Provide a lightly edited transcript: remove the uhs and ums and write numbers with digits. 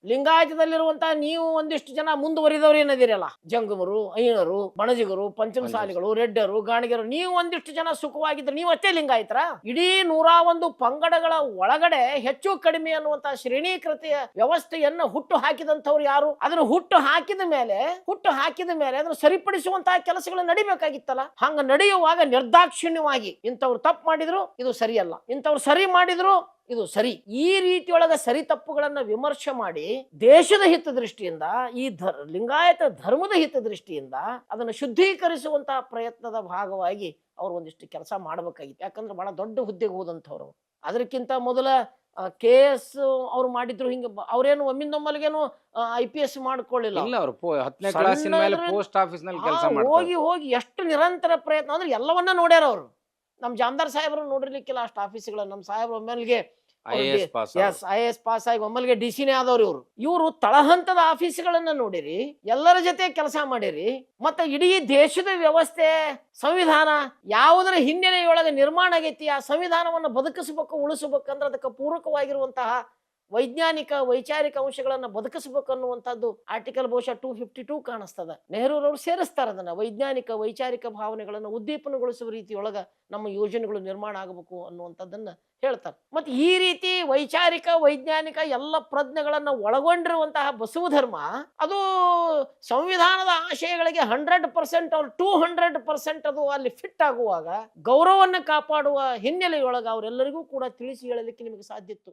ಲಿಂಗಾಯತದಲ್ಲಿರುವಂತಹ ನೀವು ಒಂದಿಷ್ಟು ಜನ ಮುಂದುವರಿದವರು ಏನದಿರಲ್ಲ, ಜಂಗಮರು, ಅಯ್ಯನರು, ಬಣಜಿಗರು, ಪಂಚಮಸಾಲಿಗಳು, ರೆಡ್ಡರು, ಗಾಣಿಗರು, ನೀವು ಒಂದಿಷ್ಟು ಜನ ಸುಖವಾಗಿದ್ರೆ ನೀವು ಅಷ್ಟೇ ಲಿಂಗಾಯತರ. ಇಡೀ 101 ಪಂಗಡಗಳ ಒಳಗಡೆ ಹೆಚ್ಚು ಕಡಿಮೆ ಅನ್ನುವಂತಹ ಶ್ರೇಣೀಕೃತಿಯ ವ್ಯವಸ್ಥೆಯನ್ನ ಹುಟ್ಟು ಹಾಕಿದಂಥವ್ರು ಯಾರು? ಅದನ್ನು ಹುಟ್ಟು ಹಾಕಿದ ಮೇಲೆ ಅದನ್ನು ಸರಿಪಡಿಸುವಂತಹ ಕೆಲಸಗಳು ನಡಿಬೇಕಾಗಿತ್ತಲ್ಲ. ಹಂಗ ನಡೆಯುವಾಗ ನಿರ್ದಾಕ್ಷಿಣ್ಯವಾಗಿ ಇಂಥವ್ರು ತಪ್ಪು ಮಾಡಿದ್ರು ಇದು ಸರಿಯಲ್ಲ, ಇಂಥವ್ರು ಸರಿ ಮಾಡಿದ್ರು ಇದು ಸರಿ, ಈ ರೀತಿಯೊಳಗ ಸರಿ ತಪ್ಪುಗಳನ್ನ ವಿಮರ್ಶೆ ಮಾಡಿ ದೇಶದ ಹಿತದೃಷ್ಟಿಯಿಂದ ಈ ಲಿಂಗಾಯತ ಧರ್ಮದ ಹಿತದೃಷ್ಟಿಯಿಂದ ಅದನ್ನು ಶುದ್ಧೀಕರಿಸುವಂತಹ ಪ್ರಯತ್ನದ ಭಾಗವಾಗಿ ಅವ್ರು ಒಂದಿಷ್ಟು ಕೆಲಸ ಮಾಡಬೇಕಾಗಿತ್ತು. ಯಾಕಂದ್ರೆ ಬಹಳ ದೊಡ್ಡ ಹುದ್ದೆಗೆ ಹೋದಂಥವ್ರು. ಅದಕ್ಕಿಂತ ಮೊದಲ KS ಅವ್ರು ಮಾಡಿದ್ರು. ಹಿಂಗ ಅವ್ರೇನು ಒಮ್ಮಿಂದೊಮ್ಮಲ್ಗೇನು IPS ಮಾಡ್ಕೊಳ್ಳಿಲ್ಲ. ಅವರು 10ನೇ ಕ್ಲಾಸಿನ ಮೇಲೆ ಪೋಸ್ಟ್ ಆಫೀಸ್ ನಲ್ಲಿ ಕೆಲಸ ಮಾಡ್ತಾರೆ. ಹೋಗಿ ಎಷ್ಟು ನಿರಂತರ ಪ್ರಯತ್ನ ಅಂದ್ರೆ ಎಲ್ಲವನ್ನ ನೋಡ್ಯಾರ ಅವರು. ನಮ್ ಜಾಮದಾರ್ ಸಾಹೇಬರು ನೋಡಿರ್ಲಿಕ್ಕಿಲ್ಲ ಅಷ್ಟು ಆಫೀಸ್ಗಳನ್ನ. ನಮ್ ಸಾಹೇಬ್ರು ಒಮ್ಮೆಲ್ಗೆ IAS ಪಾಸ್ ಆಗಿ ಒಮ್ಮಲ್ಗೆ DC ಆದವ್ರು. ಇವರು ತಳಹಂತದ ಆಫೀಸ್ಗಳನ್ನ ನೋಡಿರಿ, ಎಲ್ಲರ ಜೊತೆ ಕೆಲಸ ಮಾಡಿರಿ, ಮತ್ತೆ ಇಡೀ ದೇಶದ ವ್ಯವಸ್ಥೆ ಸಂವಿಧಾನ ಯಾವುದರ ಹಿನ್ನೆಲೆಯೊಳಗೆ ನಿರ್ಮಾಣ ಆಗೈತಿ, ಆ ಸಂವಿಧಾನವನ್ನು ಬದುಕಿಸಬೇಕು ಉಳಿಸಬೇಕಂದ್ರೆ ಅದಕ್ಕೆ ಪೂರಕವಾಗಿರುವಂತಹ ವೈಜ್ಞಾನಿಕ ವೈಚಾರಿಕ ಅಂಶಗಳನ್ನು ಬದುಕಿಸಬೇಕು ಅನ್ನುವಂಥದ್ದು ಆರ್ಟಿಕಲ್ ಬಹುಶಃ 252 ಕಾಣಿಸ್ತದ. ನೆಹರೂರವರು ಸೇರಿಸ್ತಾರೆ ಅದನ್ನ. ವೈಜ್ಞಾನಿಕ ವೈಚಾರಿಕ ಭಾವನೆಗಳನ್ನು ಉದ್ದೀಪನಗೊಳಿಸುವ ರೀತಿಯೊಳಗ ನಮ್ಮ ಯೋಜನೆಗಳು ನಿರ್ಮಾಣ ಆಗಬೇಕು ಅನ್ನುವಂಥದ್ದನ್ನ ಹೇಳ್ತಾರೆ. ಮತ್ತೆ ಈ ರೀತಿ ವೈಚಾರಿಕ ವೈಜ್ಞಾನಿಕ ಎಲ್ಲ ಪ್ರಜ್ಞೆಗಳನ್ನ ಒಳಗೊಂಡಿರುವಂತಹ ಬಸವ ಧರ್ಮ ಅದು ಸಂವಿಧಾನದ ಆಶಯಗಳಿಗೆ 100% ಅವ್ರು 200% ಅದು ಅಲ್ಲಿ ಫಿಟ್ ಆಗುವಾಗ ಗೌರವವನ್ನು ಕಾಪಾಡುವ ಹಿನ್ನೆಲೆಯೊಳಗ ಅವರೆಲ್ಲರಿಗೂ ಕೂಡ ತಿಳಿಸಿ ಹೇಳಲಿಕ್ಕೆ ನಿಮಗೆ ಸಾಧ್ಯ ಇತ್ತು.